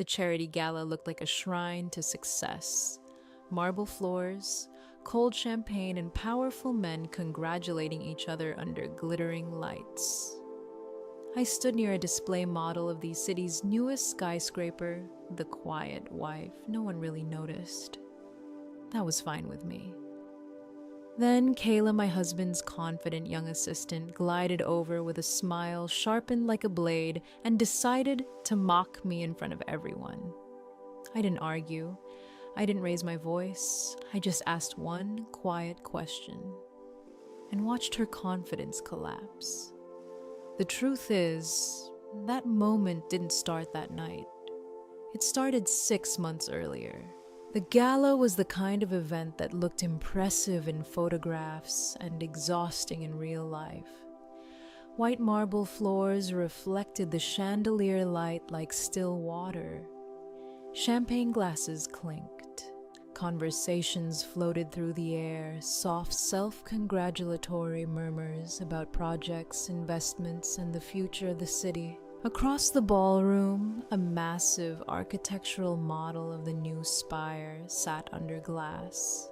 The charity gala looked like a shrine to success. Marble floors, cold champagne, and powerful men congratulating each other under glittering lights. I stood near a display model of the city's newest skyscraper, the quiet wife. No one really noticed. That was fine with me. Then Kayla, my husband's confident young assistant, glided over with a smile sharpened like a blade and decided to mock me in front of everyone. I didn't argue. I didn't raise my voice. I just asked one quiet question and watched her confidence collapse. The truth is, that moment didn't start that night. It started 6 months earlier. The gala was the kind of event that looked impressive in photographs and exhausting in real life. White marble floors reflected the chandelier light like still water. Champagne glasses clinked. Conversations floated through the air, soft self-congratulatory murmurs about projects, investments, and the future of the city. Across the ballroom, a massive architectural model of the new spire sat under glass.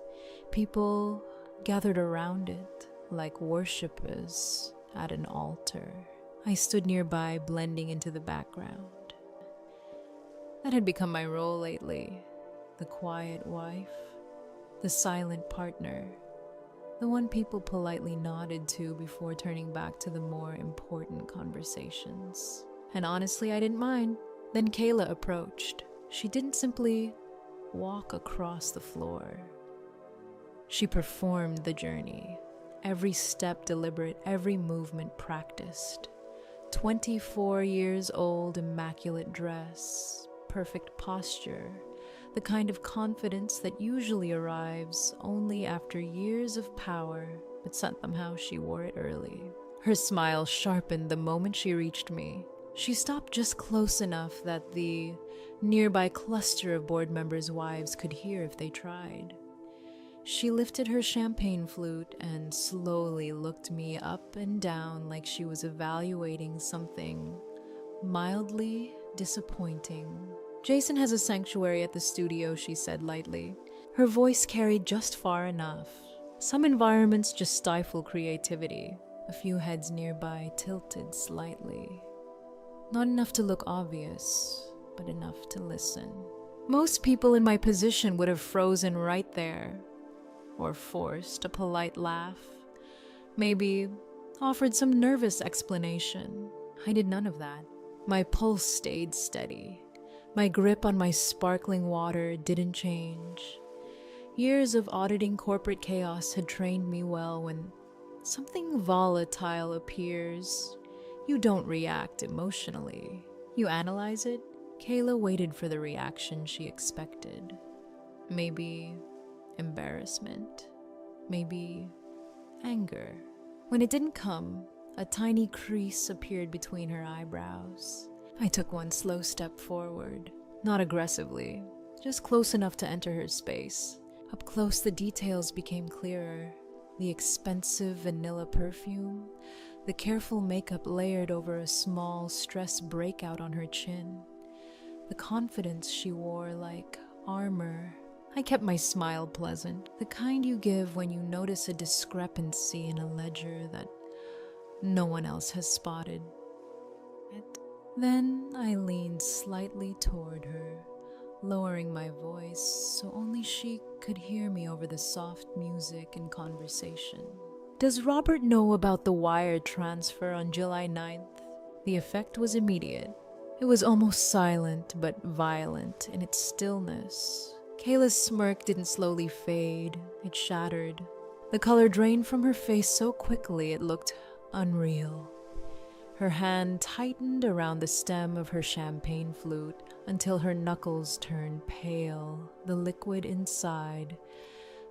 People gathered around it like worshippers at an altar. I stood nearby, blending into the background. That had become my role lately. The quiet wife, the silent partner, the one people politely nodded to before turning back to the more important conversations. And honestly, I didn't mind. Then Kayla approached. She didn't simply walk across the floor. She performed the journey. Every step deliberate, every movement practiced. 24 years old, immaculate dress, perfect posture, the kind of confidence that usually arrives only after years of power, but somehow she wore it early. Her smile sharpened the moment she reached me. She stopped just close enough that the nearby cluster of board members' wives could hear if they tried. She lifted her champagne flute and slowly looked me up and down like she was evaluating something mildly disappointing. "Jason has a sanctuary at the studio," she said lightly. Her voice carried just far enough. Some environments just stifle creativity. A few heads nearby tilted slightly. Not enough to look obvious, but enough to listen. Most people in my position would have frozen right there, or forced a polite laugh, maybe offered some nervous explanation. I did none of that. My pulse stayed steady. My grip on my sparkling water didn't change. Years of auditing corporate chaos had trained me well. When something volatile appears, you don't react emotionally. You analyze it. Kayla waited for the reaction she expected. Maybe embarrassment. Maybe anger. When it didn't come, a tiny crease appeared between her eyebrows. I took one slow step forward, not aggressively, just close enough to enter her space. Up close, the details became clearer. The expensive vanilla perfume, the careful makeup layered over a small stress breakout on her chin, the confidence she wore like armor. I kept my smile pleasant, the kind you give when you notice a discrepancy in a ledger that no one else has spotted. Then I leaned slightly toward her, lowering my voice so only she could hear me over the soft music and conversation. "Does Robert know about the wire transfer on July 9th? The effect was immediate. It was almost silent but violent in its stillness. Kayla's smirk didn't slowly fade, it shattered. The color drained from her face so quickly it looked unreal. Her hand tightened around the stem of her champagne flute until her knuckles turned pale, the liquid inside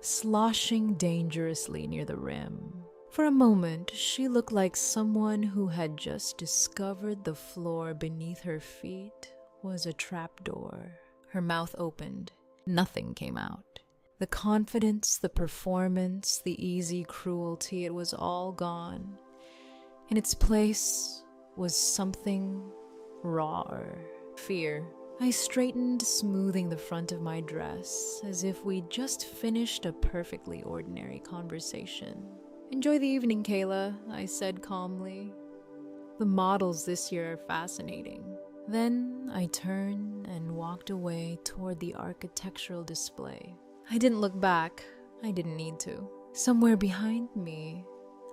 sloshing dangerously near the rim. For a moment, she looked like someone who had just discovered the floor beneath her feet was a trapdoor. Her mouth opened. Nothing came out. The confidence, the performance, the easy cruelty, it was all gone. In its place was something rawer. Fear. I straightened, smoothing the front of my dress as if we'd just finished a perfectly ordinary conversation. "Enjoy the evening, Kayla," I said calmly. "The models this year are fascinating." Then I turned and walked away toward the architectural display. I didn't look back. I didn't need to. Somewhere behind me,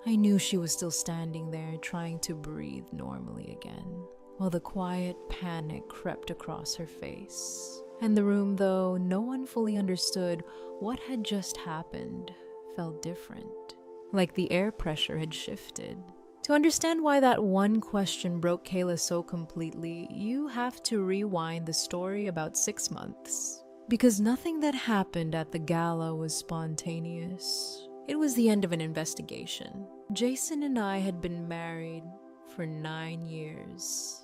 I knew she was still standing there, trying to breathe normally again, while the quiet panic crept across her face. And the room, though no one fully understood what had just happened, felt different, like the air pressure had shifted. To understand why that one question broke Kayla so completely, you have to rewind the story about 6 months. Because nothing that happened at the gala was spontaneous. It was the end of an investigation. Jason and I had been married for 9 years.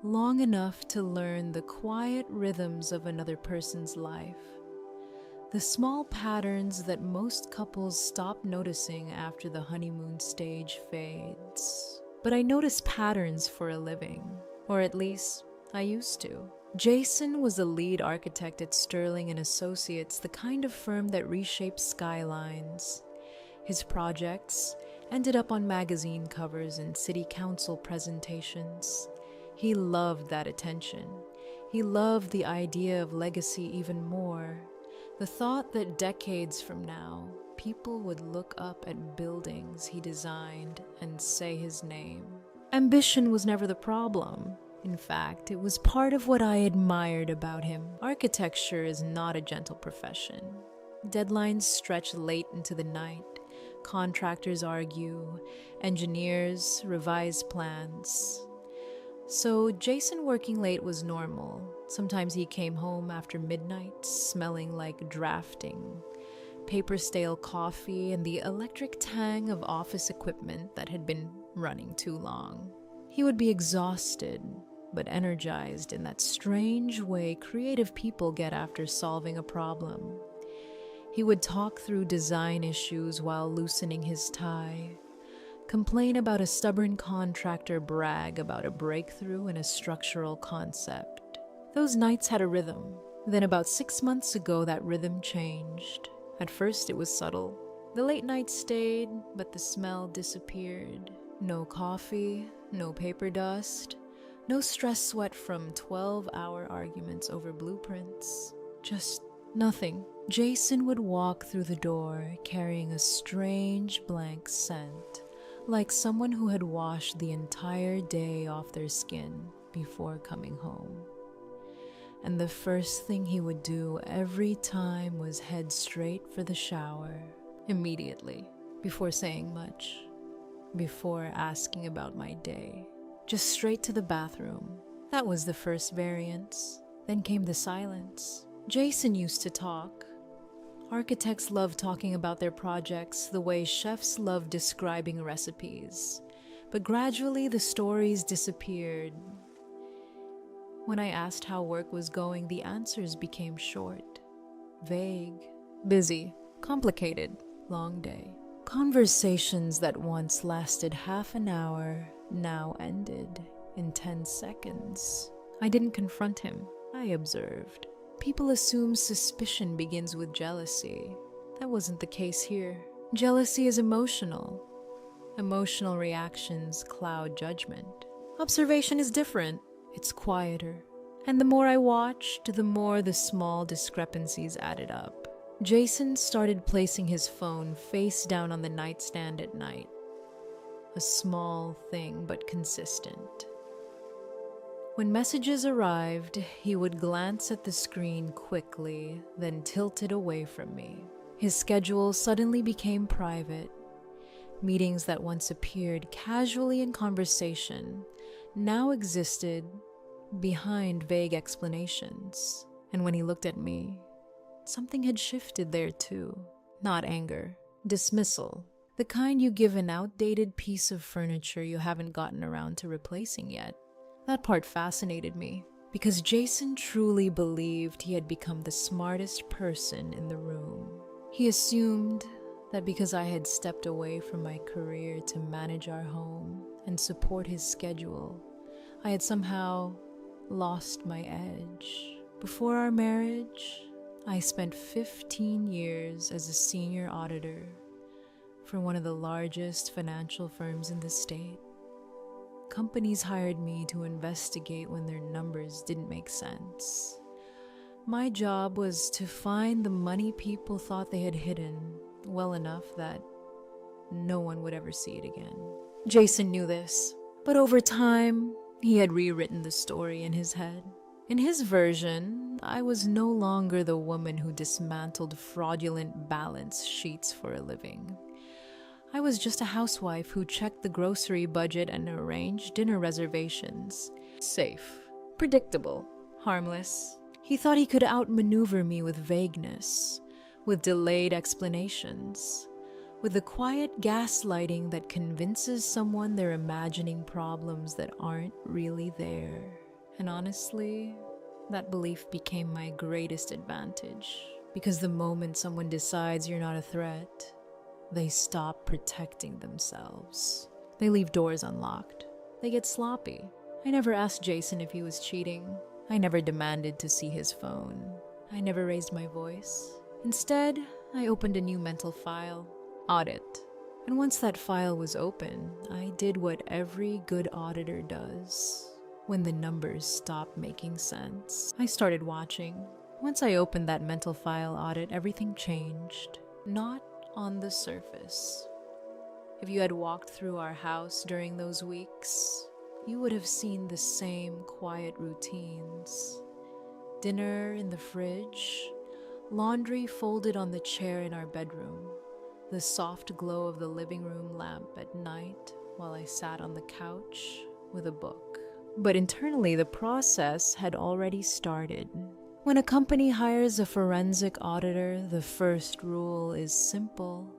Long enough to learn the quiet rhythms of another person's life. The small patterns that most couples stop noticing after the honeymoon stage fades. But I notice patterns for a living, or at least I used to. Jason was the lead architect at Sterling & Associates, the kind of firm that reshapes skylines. His projects ended up on magazine covers and city council presentations. He loved that attention. He loved the idea of legacy even more. The thought that decades from now, people would look up at buildings he designed and say his name. Ambition was never the problem. In fact, it was part of what I admired about him. Architecture is not a gentle profession. Deadlines stretch late into the night. Contractors argue. Engineers revise plans. So Jason working late was normal. Sometimes he came home after midnight, smelling like drafting, paper stale coffee, and the electric tang of office equipment that had been running too long. He would be exhausted, but energized in that strange way creative people get after solving a problem. He would talk through design issues while loosening his tie, complain about a stubborn contractor, brag about a breakthrough in a structural concept. Those nights had a rhythm. Then about 6 months ago, that rhythm changed. At first, it was subtle. The late nights stayed, but the smell disappeared. No coffee, no paper dust, no stress sweat from 12-hour arguments over blueprints. Just nothing. Jason would walk through the door carrying a strange blank scent, like someone who had washed the entire day off their skin before coming home. And the first thing he would do every time was head straight for the shower, immediately, before saying much, before asking about my day. Just straight to the bathroom. That was the first variance. Then came the silence. Jason used to talk. Architects love talking about their projects the way chefs love describing recipes. But gradually the stories disappeared. When I asked how work was going, the answers became short, vague, busy, complicated, long day. Conversations that once lasted half an hour now ended in 10 seconds. I didn't confront him. I observed. People assume suspicion begins with jealousy. That wasn't the case here. Jealousy is emotional. Emotional reactions cloud judgment. Observation is different. It's quieter. And the more I watched, the more the small discrepancies added up. Jason started placing his phone face down on the nightstand at night. A small thing, but consistent. When messages arrived, he would glance at the screen quickly, then tilt it away from me. His schedule suddenly became private. Meetings that once appeared casually in conversation now existed behind vague explanations. And when he looked at me, something had shifted there too. Not anger, dismissal. The kind you give an outdated piece of furniture you haven't gotten around to replacing yet. That part fascinated me, because Jason truly believed he had become the smartest person in the room. He assumed that because I had stepped away from my career to manage our home and support his schedule, I had somehow lost my edge. Before our marriage, I spent 15 years as a senior auditor for one of the largest financial firms in the state. Companies hired me to investigate when their numbers didn't make sense. My job was to find the money people thought they had hidden well enough that no one would ever see it again. Jason knew this, but over time, he had rewritten the story in his head. In his version, I was no longer the woman who dismantled fraudulent balance sheets for a living. I was just a housewife who checked the grocery budget and arranged dinner reservations. Safe, predictable, harmless. He thought he could outmaneuver me with vagueness, with delayed explanations, with the quiet gaslighting that convinces someone they're imagining problems that aren't really there. And honestly, that belief became my greatest advantage, because the moment someone decides you're not a threat, they stop protecting themselves. They leave doors unlocked. They get sloppy. I never asked Jason if he was cheating. I never demanded to see his phone. I never raised my voice. Instead, I opened a new mental file. Audit. And once that file was open, I did what every good auditor does. When the numbers stopped making sense, I started watching. Once I opened that mental file audit, everything changed. Not on the surface. If you had walked through our house during those weeks, you would have seen the same quiet routines. Dinner in the fridge, laundry folded on the chair in our bedroom, the soft glow of the living room lamp at night while I sat on the couch with a book. But internally, the process had already started. When a company hires a forensic auditor, the first rule is simple.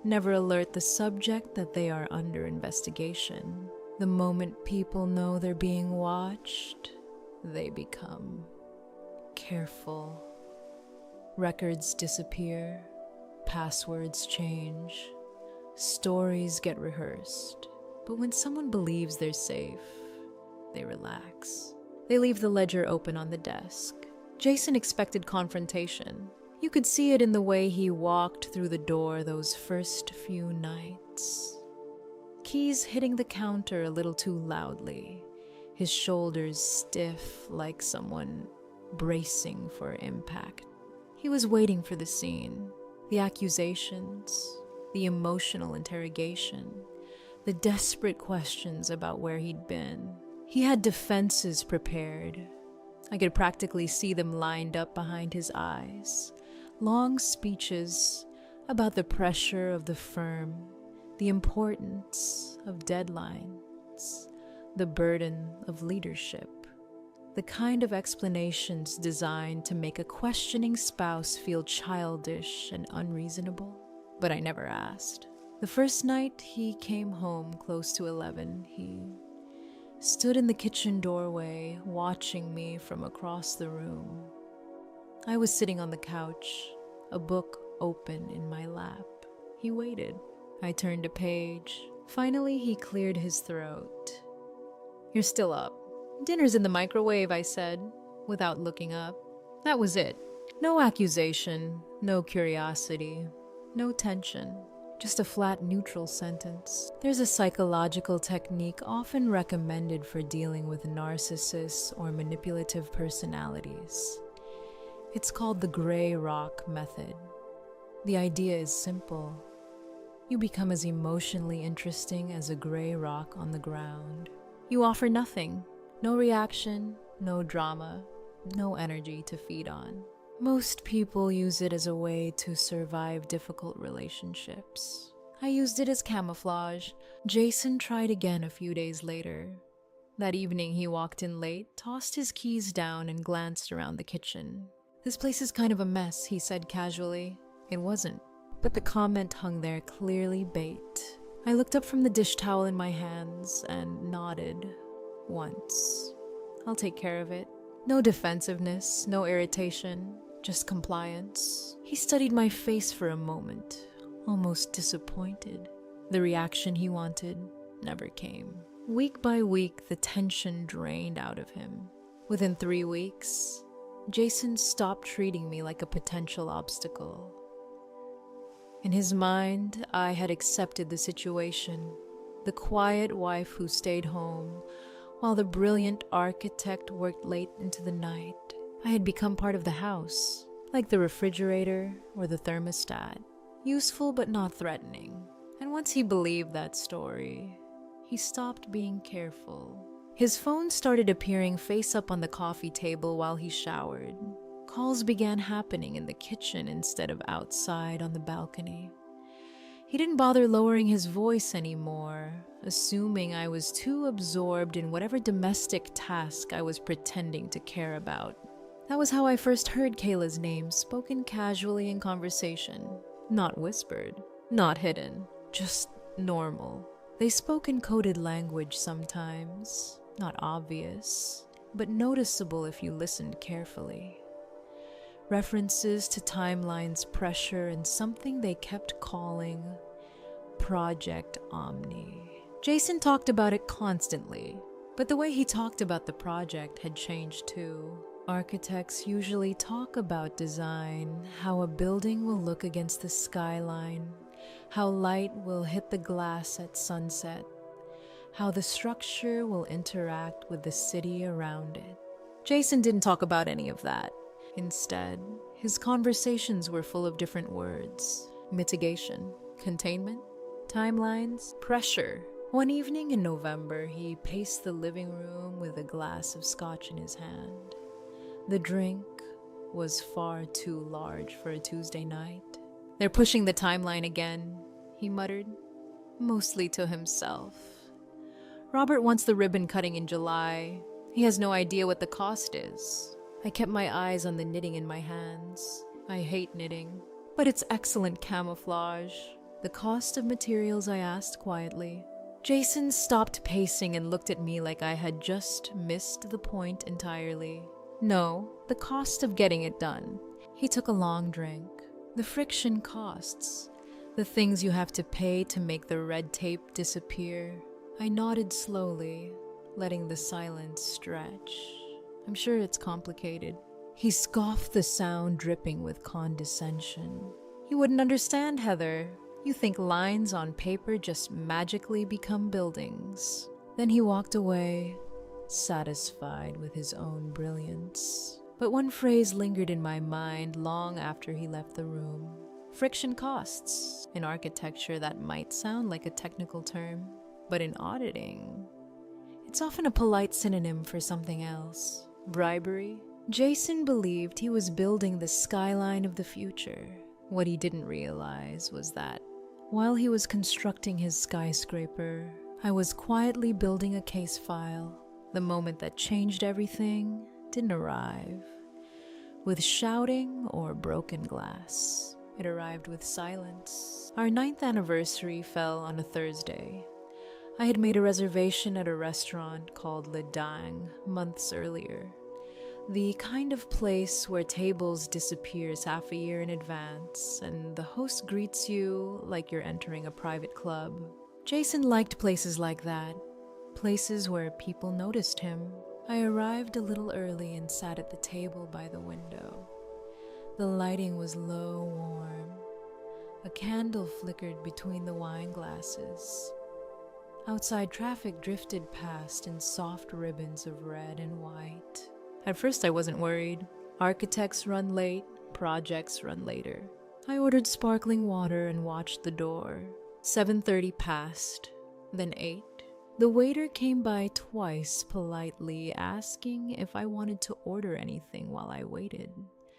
Never alert the subject that they are under investigation. The moment people know they're being watched, they become careful. Records disappear, passwords change, stories get rehearsed. But when someone believes they're safe, they relax. They leave the ledger open on the desk. Jason expected confrontation. You could see it in the way he walked through the door those first few nights. Keys hitting the counter a little too loudly, his shoulders stiff like someone bracing for impact. He was waiting for the scene, the accusations, the emotional interrogation, the desperate questions about where he'd been. He had defenses prepared. I could practically see them lined up behind his eyes. Long speeches about the pressure of the firm, the importance of deadlines, the burden of leadership. The kind of explanations designed to make a questioning spouse feel childish and unreasonable. But I never asked. The first night he came home close to 11, he stood in the kitchen doorway watching me from across the room. I was sitting on the couch, a book open in my lap. He waited. I turned a page. Finally, he cleared his throat. "You're still up." "Dinner's in the microwave," I said, without looking up. That was it. No accusation, no curiosity, no tension. Just a flat, neutral sentence. There's a psychological technique often recommended for dealing with narcissists or manipulative personalities. It's called the gray rock method. The idea is simple. You become as emotionally interesting as a gray rock on the ground. You offer nothing. No reaction, no drama, no energy to feed on. Most people use it as a way to survive difficult relationships. I used it as camouflage. Jason tried again a few days later. That evening, he walked in late, tossed his keys down, and glanced around the kitchen. "This place is kind of a mess," he said casually. It wasn't, but the comment hung there, clearly bait. I looked up from the dish towel in my hands and nodded once. "I'll take care of it." No defensiveness, no irritation, just compliance. He studied my face for a moment, almost disappointed. The reaction he wanted never came. Week by week, the tension drained out of him. Within 3 weeks, Jason stopped treating me like a potential obstacle. In his mind, I had accepted the situation, the quiet wife who stayed home, while the brilliant architect worked late into the night. I had become part of the house, like the refrigerator or the thermostat, useful but not threatening. And once he believed that story, he stopped being careful. His phone started appearing face up on the coffee table while he showered. Calls began happening in the kitchen instead of outside on the balcony. He didn't bother lowering his voice anymore, assuming I was too absorbed in whatever domestic task I was pretending to care about. That was how I first heard Kayla's name spoken casually in conversation. Not whispered, not hidden, just normal. They spoke in coded language sometimes, not obvious, but noticeable if you listened carefully. References to timeline's pressure and something they kept calling Project Omni. Jason talked about it constantly, but the way he talked about the project had changed too. Architects usually talk about design, how a building will look against the skyline, how light will hit the glass at sunset, how the structure will interact with the city around it. Jason didn't talk about any of that. Instead, his conversations were full of different words: mitigation, containment, timelines, pressure. One evening in November, he paced the living room with a glass of scotch in his hand. The drink was far too large for a Tuesday night. "They're pushing the timeline again," he muttered, mostly to himself. "Robert wants the ribbon cutting in July. He has no idea what the cost is." I kept my eyes on the knitting in my hands. I hate knitting, but it's excellent camouflage. "The cost of materials?" I asked quietly. Jason stopped pacing and looked at me like I had just missed the point entirely. "No, the cost of getting it done." He took a long drink. "The friction costs, the things you have to pay to make the red tape disappear." I nodded slowly, letting the silence stretch. "I'm sure it's complicated." He scoffed, the sound dripping with condescension. "You wouldn't understand, Heather. You think lines on paper just magically become buildings." Then he walked away, satisfied with his own brilliance. But one phrase lingered in my mind long after he left the room. Friction costs. In architecture, that might sound like a technical term, but in auditing, it's often a polite synonym for something else. Bribery? Jason believed he was building the skyline of the future. What he didn't realize was that while he was constructing his skyscraper, I was quietly building a case file. The moment that changed everything didn't arrive with shouting or broken glass. It arrived with silence. Our 9th anniversary fell on a Thursday. I had made a reservation at a restaurant called Le Dang months earlier. The kind of place where tables disappears half a year in advance and the host greets you like you're entering a private club. Jason liked places like that, places where people noticed him. I arrived a little early and sat at the table by the window. The lighting was low, warm. A candle flickered between the wine glasses. Outside, traffic drifted past in soft ribbons of red and white. At first, I wasn't worried. Architects run late, projects run later. I ordered sparkling water and watched the door. 7:30 passed, then 8. The waiter came by twice, politely asking if I wanted to order anything while I waited.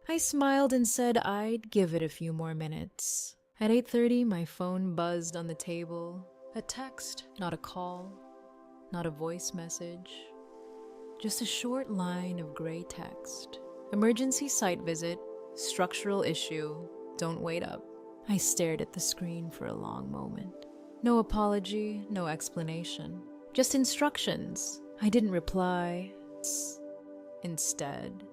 I smiled and said I'd give it a few more minutes. At 8:30, my phone buzzed on the table. A text, not a call, not a voice message. Just a short line of gray text. "Emergency site visit, structural issue, don't wait up." I stared at the screen for a long moment. No apology, no explanation. Just instructions. I didn't reply. Instead,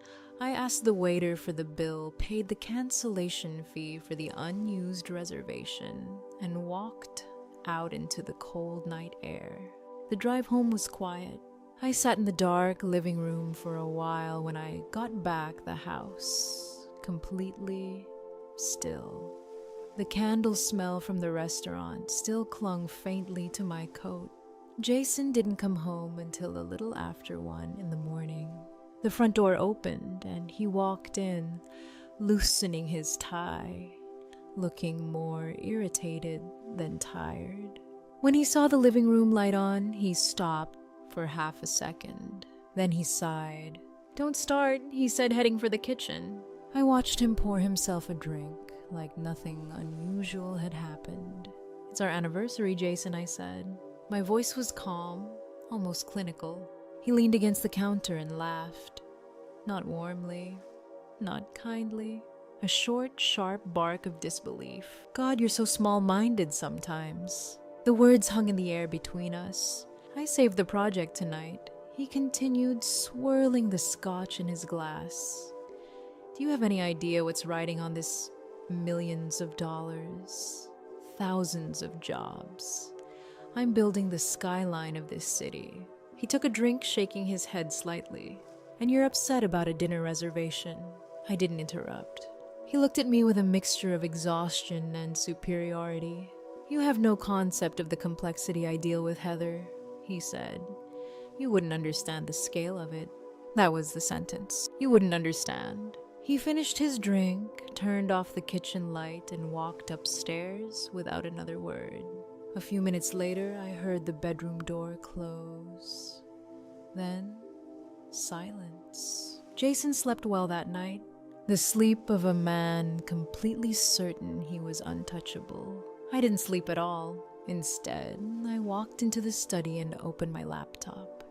I asked the waiter for the bill, paid the cancellation fee for the unused reservation, and walked out into the cold night air. The drive home was quiet. I sat in the dark living room for a while. When I got back, the house completely still. The candle smell from the restaurant still clung faintly to my coat. Jason didn't come home until a little after 1 in the morning. The front door opened and he walked in, loosening his tie, looking more irritated than tired. When he saw the living room light on, he stopped for half a second. Then he sighed. "Don't start," he said, heading for the kitchen. I watched him pour himself a drink, like nothing unusual had happened. "It's our anniversary, Jason," I said. My voice was calm, almost clinical. He leaned against the counter and laughed. Not warmly, not kindly. A short, sharp bark of disbelief. "God, you're so small-minded sometimes." The words hung in the air between us. "I saved the project tonight," he continued, swirling the scotch in his glass. "Do you have any idea what's riding on this? Millions of dollars, thousands of jobs. I'm building the skyline of this city." He took a drink, shaking his head slightly. "And you're upset about a dinner reservation." I didn't interrupt. He looked at me with a mixture of exhaustion and superiority. "You have no concept of the complexity I deal with, Heather," he said. "You wouldn't understand the scale of it." That was the sentence. "You wouldn't understand." He finished his drink, turned off the kitchen light, and walked upstairs without another word. A few minutes later, I heard the bedroom door close. Then, silence. Jason slept well that night. The sleep of a man completely certain he was untouchable. I didn't sleep at all. Instead, I walked into the study and opened my laptop.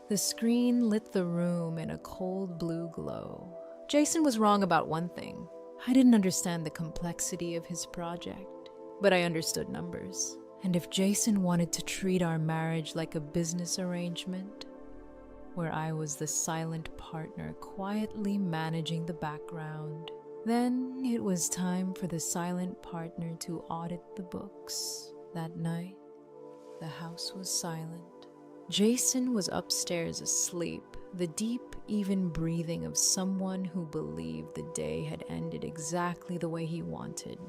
The screen lit the room in a cold blue glow. Jason was wrong about one thing. I didn't understand the complexity of his project, but I understood numbers. And if Jason wanted to treat our marriage like a business arrangement, where I was the silent partner quietly managing the background, then it was time for the silent partner to audit the books. That night, the house was silent. Jason was upstairs asleep, the deep, even breathing of someone who believed the day had ended exactly the way he wanted.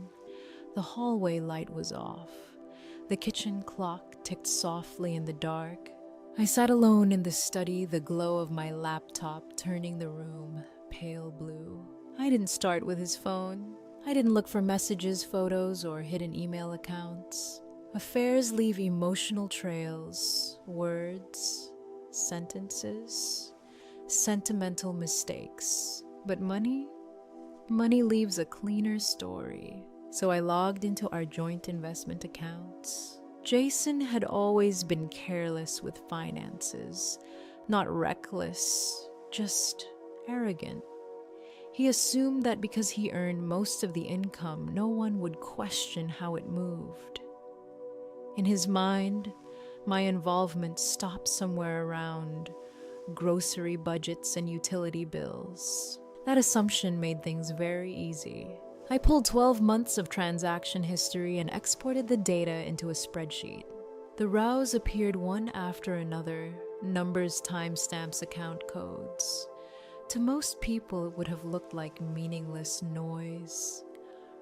The hallway light was off. The kitchen clock ticked softly in the dark. I sat alone in the study, the glow of my laptop turning the room pale blue. I didn't start with his phone. I didn't look for messages, photos, or hidden email accounts. Affairs leave emotional trails, words, sentences, sentimental mistakes. But money leaves a cleaner story. So I logged into our joint investment accounts. Jason had always been careless with finances, not reckless, just arrogant. He assumed that because he earned most of the income, no one would question how it moved. In his mind, my involvement stopped somewhere around grocery budgets and utility bills. That assumption made things very easy. I pulled 12 months of transaction history and exported the data into a spreadsheet. The rows appeared one after another, numbers, timestamps, account codes. To most people, it would have looked like meaningless noise.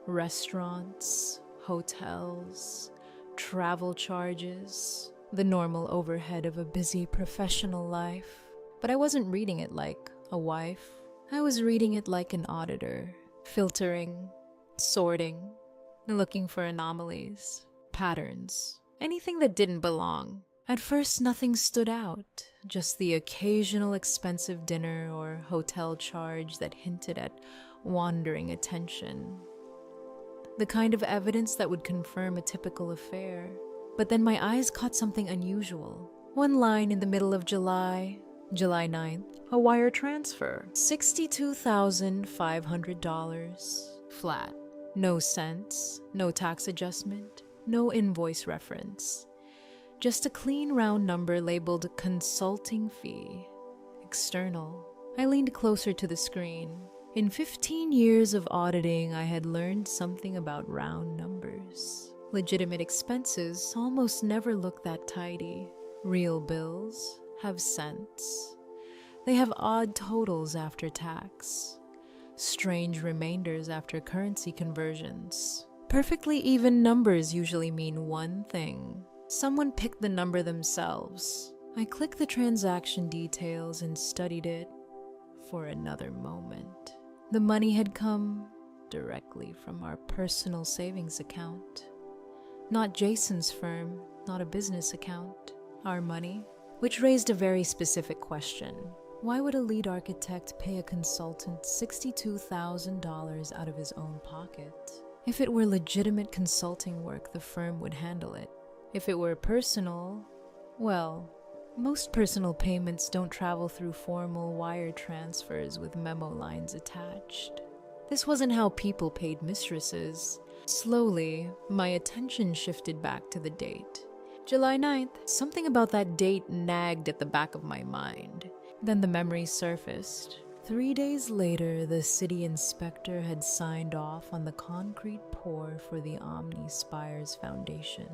Restaurants, hotels, travel charges, the normal overhead of a busy professional life. But I wasn't reading it like a wife. I was reading it like an auditor, filtering, sorting, looking for anomalies, patterns, anything that didn't belong. At first, nothing stood out, just the occasional expensive dinner or hotel charge that hinted at wandering attention. The kind of evidence that would confirm a typical affair. But then my eyes caught something unusual. One line in the middle of July 9th, a wire transfer, $62,500, flat. No cents, no tax adjustment, no invoice reference. Just a clean round number labeled consulting fee, external. I leaned closer to the screen. In 15 years of auditing, I had learned something about round numbers. Legitimate expenses almost never look that tidy. Real bills have sense. They have odd totals after tax, strange remainders after currency conversions. Perfectly even numbers usually mean one thing. Someone picked the number themselves. I clicked the transaction details and studied it for another moment. The money had come directly from our personal savings account. Not Jason's firm, not a business account. Our money, which raised a very specific question. Why would a lead architect pay a consultant $62,000 out of his own pocket? If it were legitimate consulting work, the firm would handle it. If it were personal, well, most personal payments don't travel through formal wire transfers with memo lines attached. This wasn't how people paid mistresses. Slowly, my attention shifted back to the date. July 9th. Something about that date nagged at the back of my mind. Then the memory surfaced. 3 days later, the city inspector had signed off on the concrete pour for the Omni Spires Foundation.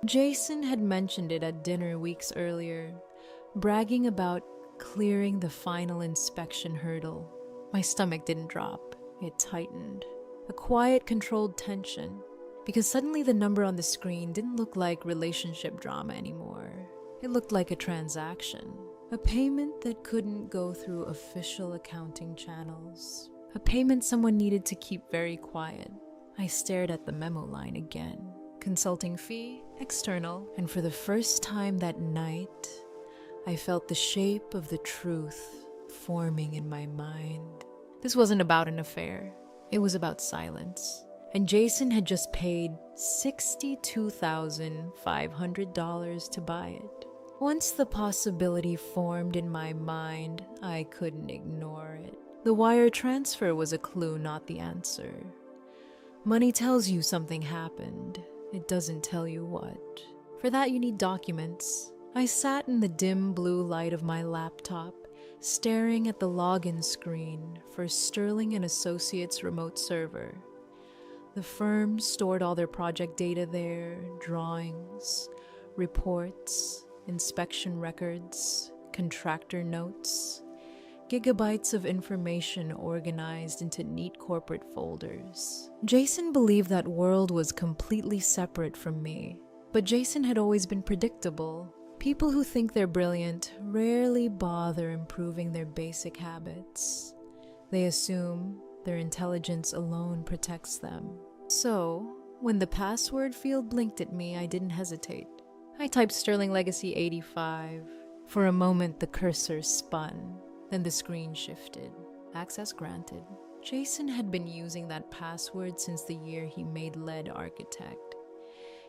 Jason had mentioned it at dinner weeks earlier, bragging about clearing the final inspection hurdle. My stomach didn't drop, it tightened. A quiet, controlled tension, because suddenly the number on the screen didn't look like relationship drama anymore. It looked like a transaction. A payment that couldn't go through official accounting channels. A payment someone needed to keep very quiet. I stared at the memo line again. Consulting fee, external, and for the first time that night, I felt the shape of the truth forming in my mind. This wasn't about an affair. It was about silence. And Jason had just paid $62,500 to buy it. Once the possibility formed in my mind, I couldn't ignore it. The wire transfer was a clue, not the answer. Money tells you something happened. It doesn't tell you what. For that, you need documents. I sat in the dim blue light of my laptop, staring at the login screen for Sterling and Associates remote server. The firm stored all their project data there, drawings, reports, inspection records, contractor notes, gigabytes of information organized into neat corporate folders. Jason believed that world was completely separate from me, but Jason had always been predictable. People who think they're brilliant rarely bother improving their basic habits. They assume their intelligence alone protects them. So, when the password field blinked at me, I didn't hesitate. I typed Sterling Legacy 85. For a moment, the cursor spun. Then the screen shifted. Access granted. Jason had been using that password since the year he made Lead Architect.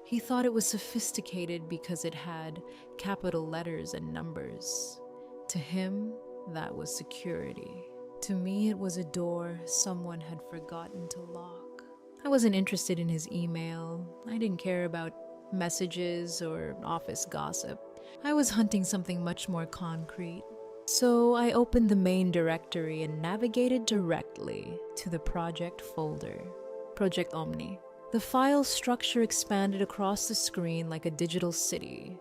He thought it was sophisticated because it had capital letters and numbers. To him, that was security. To me, it was a door someone had forgotten to lock. I wasn't interested in his email. I didn't care about messages or office gossip. I was hunting something much more concrete. So I opened the main directory and navigated directly to the project folder, Project Omni. The file structure expanded across the screen like a digital city.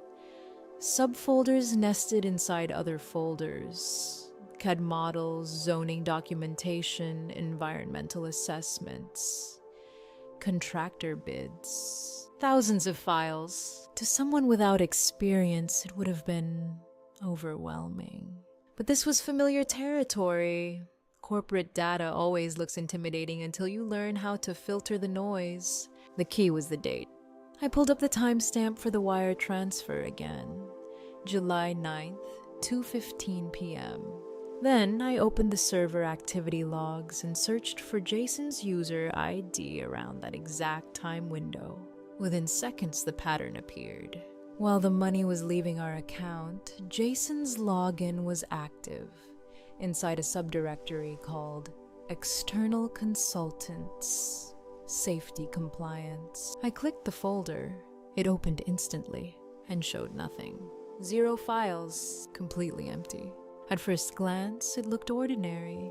Subfolders nested inside other folders. CAD models, zoning documentation, environmental assessments, contractor bids. Thousands of files. To someone without experience, it would have been overwhelming. But this was familiar territory. Corporate data always looks intimidating until you learn how to filter the noise. The key was the date. I pulled up the timestamp for the wire transfer again. July 9th, 2:15 p.m. Then I opened the server activity logs and searched for Jason's user ID around that exact time window. Within seconds, the pattern appeared. While the money was leaving our account, Jason's login was active inside a subdirectory called External Consultants, Safety Compliance. I clicked the folder. It opened instantly and showed nothing. 0 files, completely empty. At first glance, it looked ordinary.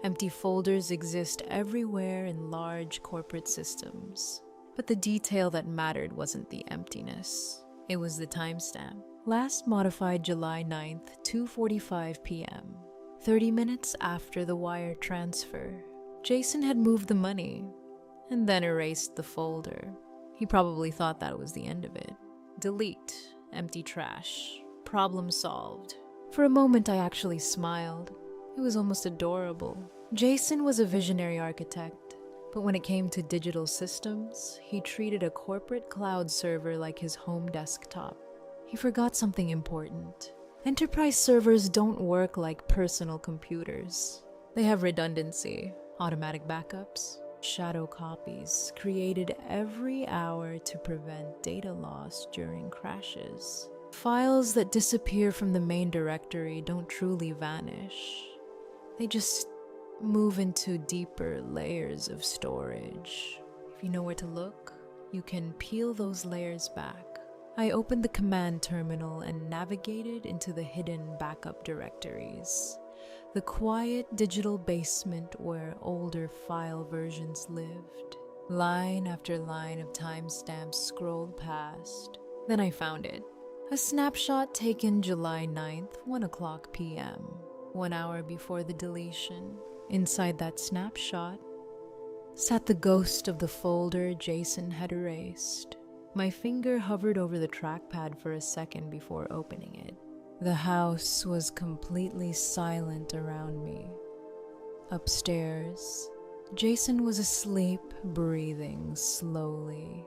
Empty folders exist everywhere in large corporate systems. But the detail that mattered wasn't the emptiness. It was the timestamp. Last modified July 9th, 2:45 p.m., 30 minutes after the wire transfer. Jason had moved the money and then erased the folder. He probably thought that was the end of it. Delete, empty trash, problem solved. For a moment, I actually smiled. It was almost adorable. Jason was a visionary architect, but when it came to digital systems, he treated a corporate cloud server like his home desktop. He forgot something important. Enterprise servers don't work like personal computers. They have redundancy, automatic backups, shadow copies created every hour to prevent data loss during crashes. Files that disappear from the main directory don't truly vanish. They just move into deeper layers of storage. If you know where to look, you can peel those layers back. I opened the command terminal and navigated into the hidden backup directories, the quiet digital basement where older file versions lived. Line after line of timestamps scrolled past. Then I found it. A snapshot taken July 9th, 1 o'clock p.m., 1 hour before the deletion. Inside that snapshot sat the ghost of the folder Jason had erased. My finger hovered over the trackpad for a second before opening it. The house was completely silent around me. Upstairs, Jason was asleep, breathing slowly,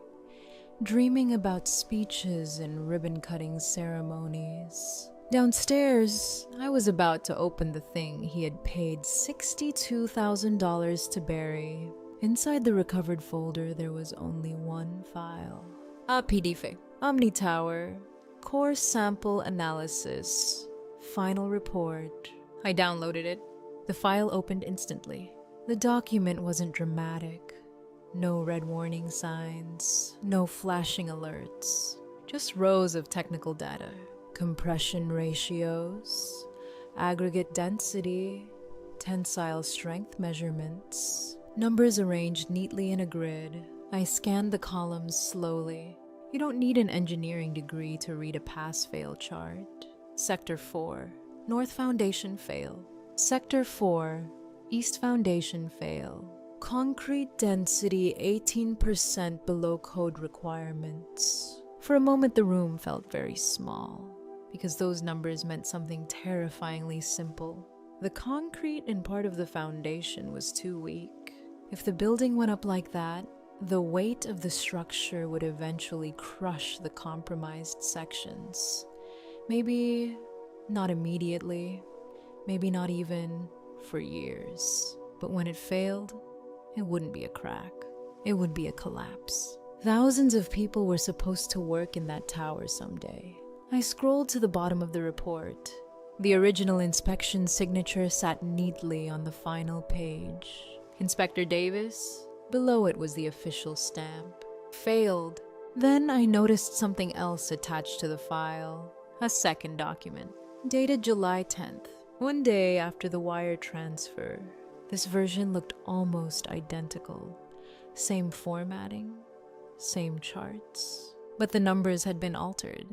dreaming about speeches and ribbon-cutting ceremonies. Downstairs, I was about to open the thing he had paid $62,000 to bury. Inside the recovered folder, there was only one file. PDF, Omni Tower, Core Sample Analysis, Final Report. I downloaded it. The file opened instantly. The document wasn't dramatic. No red warning signs, no flashing alerts. Just rows of technical data. Compression ratios, aggregate density, tensile strength measurements. Numbers arranged neatly in a grid. I scanned the columns slowly. You don't need an engineering degree to read a pass-fail chart. Sector 4, North Foundation fail. Sector 4, East Foundation fail. Concrete density 18% below code requirements. For a moment, the room felt very small, because those numbers meant something terrifyingly simple. The concrete in part of the foundation was too weak. If the building went up like that, the weight of the structure would eventually crush the compromised sections. Maybe not immediately, maybe not even for years. But when it failed, it wouldn't be a crack. It would be a collapse. Thousands of people were supposed to work in that tower someday. I scrolled to the bottom of the report. The original inspection signature sat neatly on the final page. Inspector Davis. Below it was the official stamp. Failed. Then I noticed something else attached to the file. A second document. Dated July 10th, one day after the wire transfer. This version looked almost identical. Same formatting, same charts. But the numbers had been altered.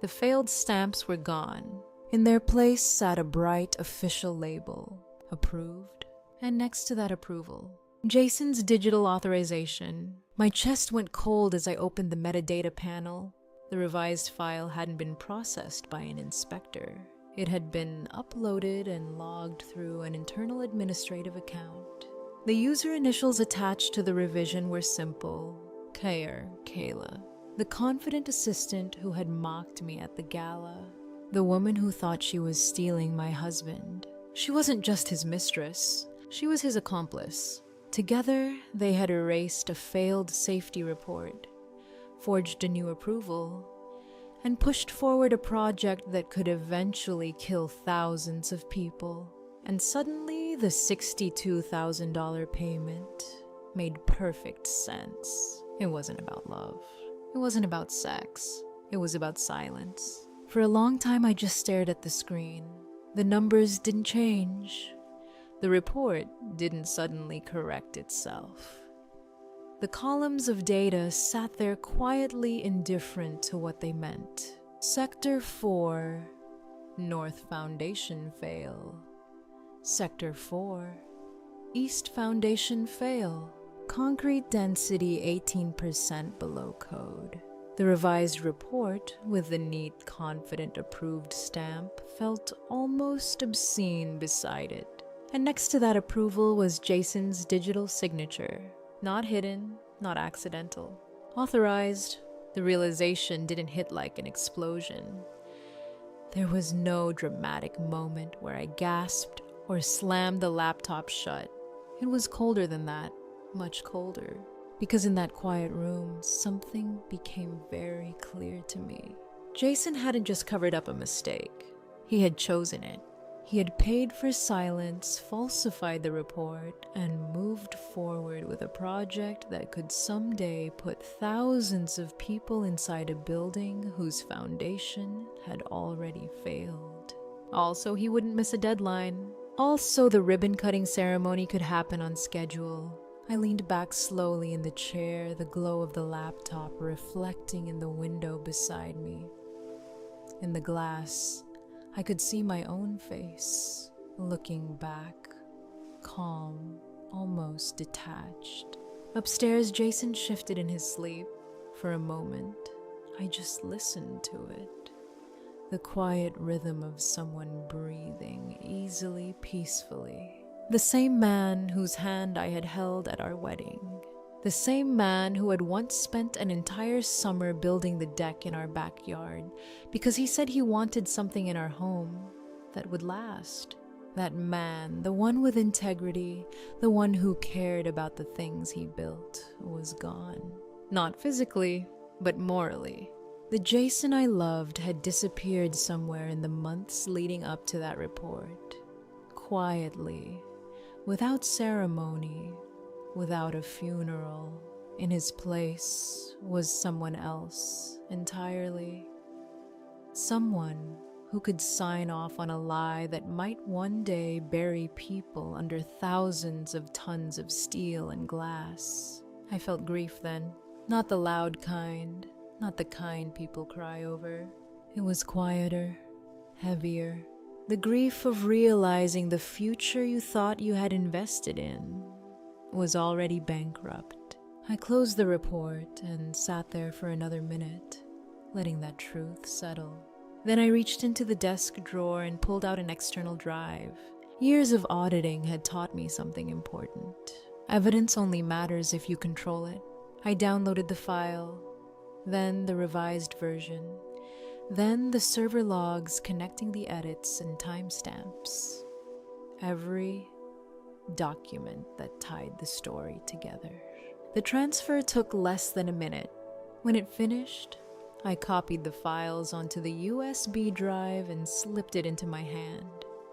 The failed stamps were gone. In their place sat a bright official label. Approved. And next to that approval, Jason's digital authorization. My chest went cold as I opened the metadata panel. The revised file hadn't been processed by an inspector. It had been uploaded and logged through an internal administrative account. The user initials attached to the revision were simple. Kayla, the confident assistant who had mocked me at the gala. The woman who thought she was stealing my husband. She wasn't just his mistress. She was his accomplice. Together, they had erased a failed safety report, forged a new approval, and pushed forward a project that could eventually kill thousands of people. And suddenly, the $62,000 payment made perfect sense. It wasn't about love. It wasn't about sex. It was about silence. For a long time, I just stared at the screen. The numbers didn't change. The report didn't suddenly correct itself. The columns of data sat there quietly indifferent to what they meant. Sector 4, North Foundation fail. Sector 4, East Foundation fail. Concrete density 18% below code. The revised report, with the neat, confident approved stamp, felt almost obscene beside it. And next to that approval was Jason's digital signature. Not hidden, not accidental. Authorized. The realization didn't hit like an explosion. There was no dramatic moment where I gasped or slammed the laptop shut. It was colder than that, much colder. Because in that quiet room, something became very clear to me. Jason hadn't just covered up a mistake. He had chosen it. He had paid for silence, falsified the report, and moved forward with a project that could someday put thousands of people inside a building whose foundation had already failed. Also, he wouldn't miss a deadline. Also, the ribbon-cutting ceremony could happen on schedule. I leaned back slowly in the chair, the glow of the laptop reflecting in the window beside me. In the glass, I could see my own face, looking back, calm, almost detached. Upstairs, Jason shifted in his sleep. For a moment, I just listened to it. The quiet rhythm of someone breathing easily, peacefully. The same man whose hand I had held at our wedding. The same man who had once spent an entire summer building the deck in our backyard because he said he wanted something in our home that would last. That man, the one with integrity, the one who cared about the things he built, was gone. Not physically, but morally. The Jason I loved had disappeared somewhere in the months leading up to that report. Quietly, without ceremony, without a funeral. In his place was someone else entirely. Someone who could sign off on a lie that might one day bury people under thousands of tons of steel and glass. I felt grief then. Not the loud kind, not the kind people cry over. It was quieter, heavier. The grief of realizing the future you thought you had invested in was already bankrupt. I closed the report and sat there for another minute, letting that truth settle. Then I reached into the desk drawer and pulled out an external drive. Years of auditing had taught me something important. Evidence only matters if you control it. I downloaded the file, then the revised version, then the server logs connecting the edits and timestamps. Every document that tied the story together. The transfer took less than a minute. When it finished, I copied the files onto the USB drive and slipped it into my hand.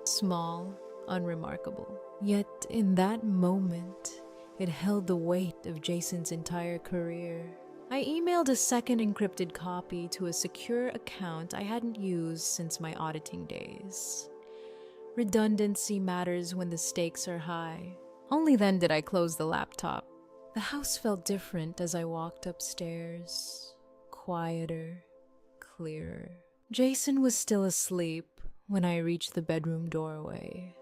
Small, unremarkable. Yet in that moment, it held the weight of Jason's entire career. I emailed a second encrypted copy to a secure account I hadn't used since my auditing days. Redundancy matters when the stakes are high. Only then did I close the laptop. The house felt different as I walked upstairs. Quieter, clearer. Jason was still asleep when I reached the bedroom doorway.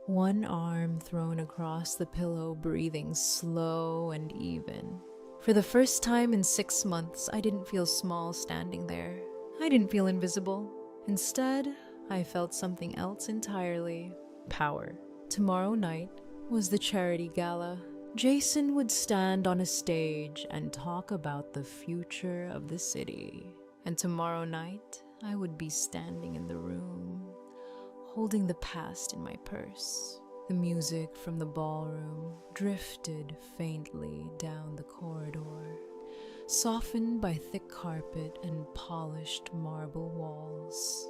One arm thrown across the pillow, breathing slow and even. For the first time in 6 months, I didn't feel small standing there. I didn't feel invisible. Instead, I felt something else entirely. Power. Tomorrow night was the charity gala. Jason would stand on a stage and talk about the future of the city. And tomorrow night, I would be standing in the room, holding the past in my purse. The music from the ballroom drifted faintly down the corridor, softened by thick carpet and polished marble walls.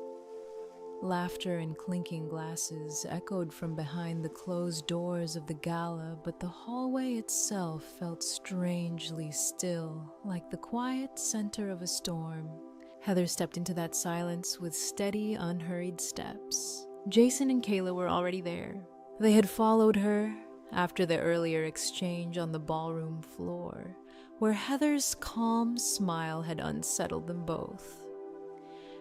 Laughter and clinking glasses echoed from behind the closed doors of the gala, but the hallway itself felt strangely still, like the quiet center of a storm. Heather stepped into that silence with steady, unhurried steps. Jason and Kayla were already there. They had followed her after the earlier exchange on the ballroom floor, where Heather's calm smile had unsettled them both.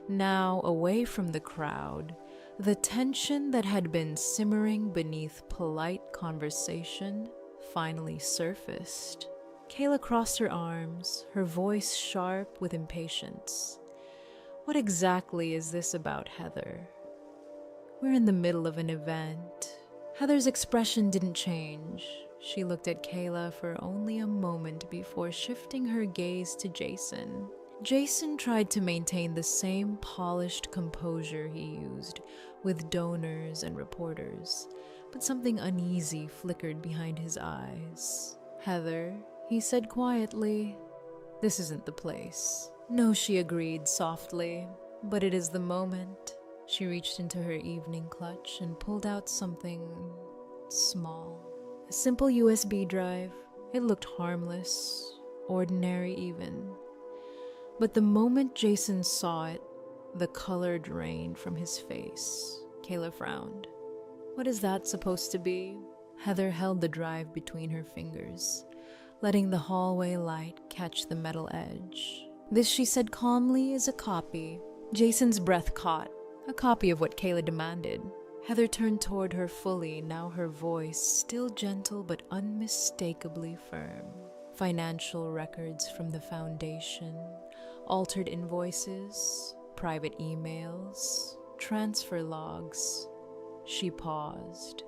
Now, away from the crowd, the tension that had been simmering beneath polite conversation finally surfaced. Kayla crossed her arms, her voice sharp with impatience. What exactly is this about, Heather? We're in the middle of an event. Heather's expression didn't change. She looked at Kayla for only a moment before shifting her gaze to Jason. Jason tried to maintain the same polished composure he used with donors and reporters, but something uneasy flickered behind his eyes. "Heather," he said quietly, "this isn't the place." "No," she agreed softly, "but it is the moment." She reached into her evening clutch and pulled out something small. A simple USB drive. It looked harmless, ordinary even. But the moment Jason saw it, the color drained from his face. Kayla frowned. "What is that supposed to be?" Heather held the drive between her fingers, letting the hallway light catch the metal edge. "This," she said calmly, "is a copy." Jason's breath caught. A copy of what Kayla demanded. Heather turned toward her fully, now her voice still gentle but unmistakably firm. Financial records from the foundation, altered invoices, private emails, transfer logs. She paused.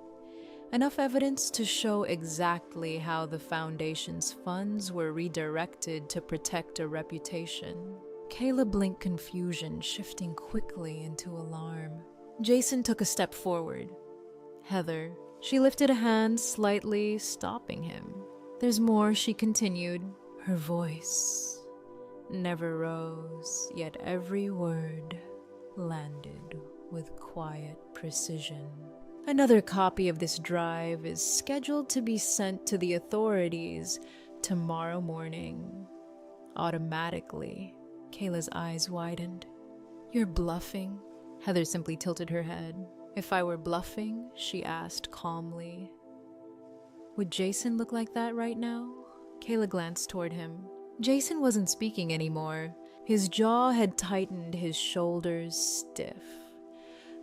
Enough evidence to show exactly how the foundation's funds were redirected to protect a reputation. Kayla blinked confusion, shifting quickly into alarm. Jason took a step forward. "Heather." She lifted a hand slightly, stopping him. "There's more," she continued. Her voice never rose, yet every word landed with quiet precision. "Another copy of this drive is scheduled to be sent to the authorities tomorrow morning. Automatically." Kayla's eyes widened. "You're bluffing?" Heather simply tilted her head. "If I were bluffing," she asked calmly, "would Jason look like that right now?" Kayla glanced toward him. Jason wasn't speaking anymore. His jaw had tightened, his shoulders stiff.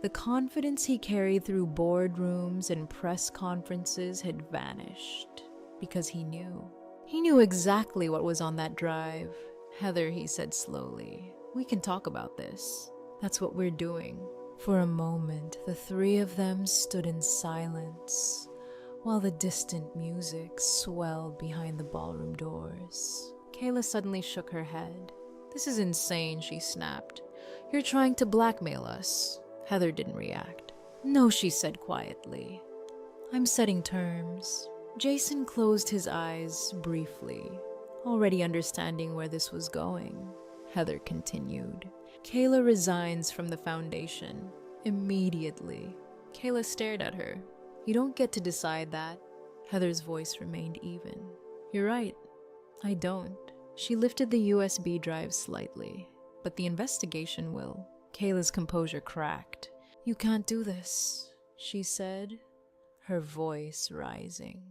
The confidence he carried through boardrooms and press conferences had vanished, because he knew. He knew exactly what was on that drive. "Heather," he said slowly, "we can talk about this. That's what we're doing." For a moment, the three of them stood in silence, while the distant music swelled behind the ballroom doors. Kayla suddenly shook her head. "This is insane," she snapped. "You're trying to blackmail us." Heather didn't react. "No," she said quietly. "I'm setting terms." Jason closed his eyes briefly, already understanding where this was going. Heather continued. "Kayla resigns from the foundation. Immediately." Kayla stared at her. "You don't get to decide that." Heather's voice remained even. "You're right. I don't." She lifted the USB drive slightly. "But the investigation will." Kayla's composure cracked. "You can't do this," she said, her voice rising.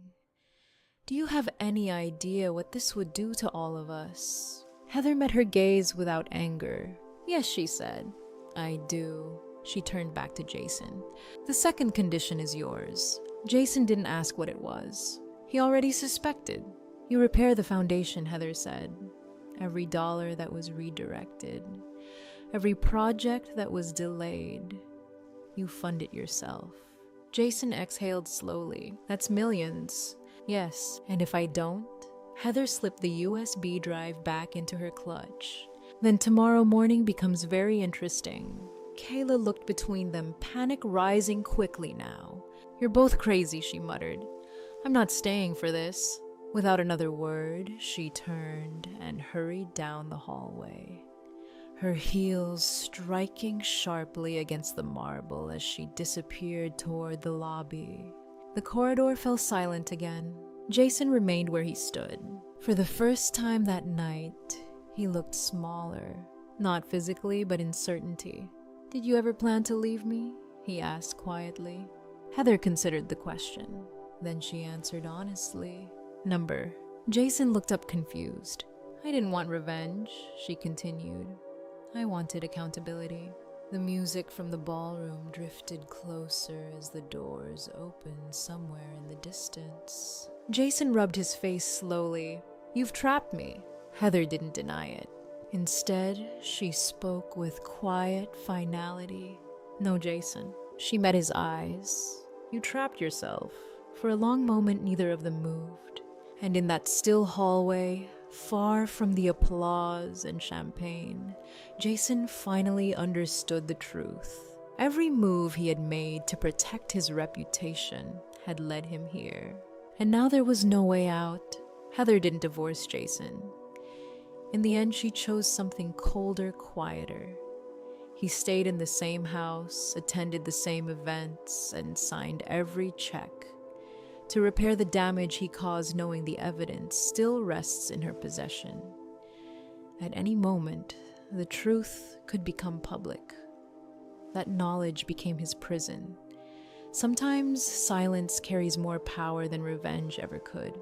"Do you have any idea what this would do to all of us?" Heather met her gaze without anger. "Yes," she said. "I do." She turned back to Jason. "The second condition is yours." Jason didn't ask what it was. He already suspected. "You repair the foundation," Heather said. "Every dollar that was redirected, every project that was delayed, you fund it yourself." Jason exhaled slowly. "That's millions." "Yes, and if I don't?" Heather slipped the USB drive back into her clutch. "Then tomorrow morning becomes very interesting." Kayla looked between them, panic rising quickly now. "You're both crazy," she muttered. "I'm not staying for this." Without another word, she turned and hurried down the hallway, her heels striking sharply against the marble as she disappeared toward the lobby. The corridor fell silent again. Jason remained where he stood. For the first time that night, he looked smaller, not physically, but in certainty. "Did you ever plan to leave me?" he asked quietly. Heather considered the question. Then she answered honestly. "Number." Jason looked up confused. "I didn't want revenge," she continued. I wanted accountability. The music from the ballroom drifted closer as the doors opened somewhere in the distance. Jason rubbed his face slowly. "You've trapped me." Heather didn't deny it. Instead, she spoke with quiet finality. "No, Jason." She met his eyes. "You trapped yourself." For a long moment, neither of them moved. And in that still hallway, far from the applause and champagne, Jason finally understood the truth. Every move he had made to protect his reputation had led him here. And now there was no way out. Heather didn't divorce Jason. In the end, she chose something colder, quieter. He stayed in the same house, attended the same events, and signed every check to repair the damage he caused, knowing the evidence still rests in her possession. At any moment, the truth could become public. That knowledge became his prison. Sometimes silence carries more power than revenge ever could.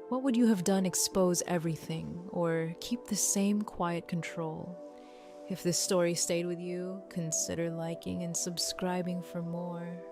What would you have done? Expose everything, or keep the same quiet control? If this story stayed with you, consider liking and subscribing for more.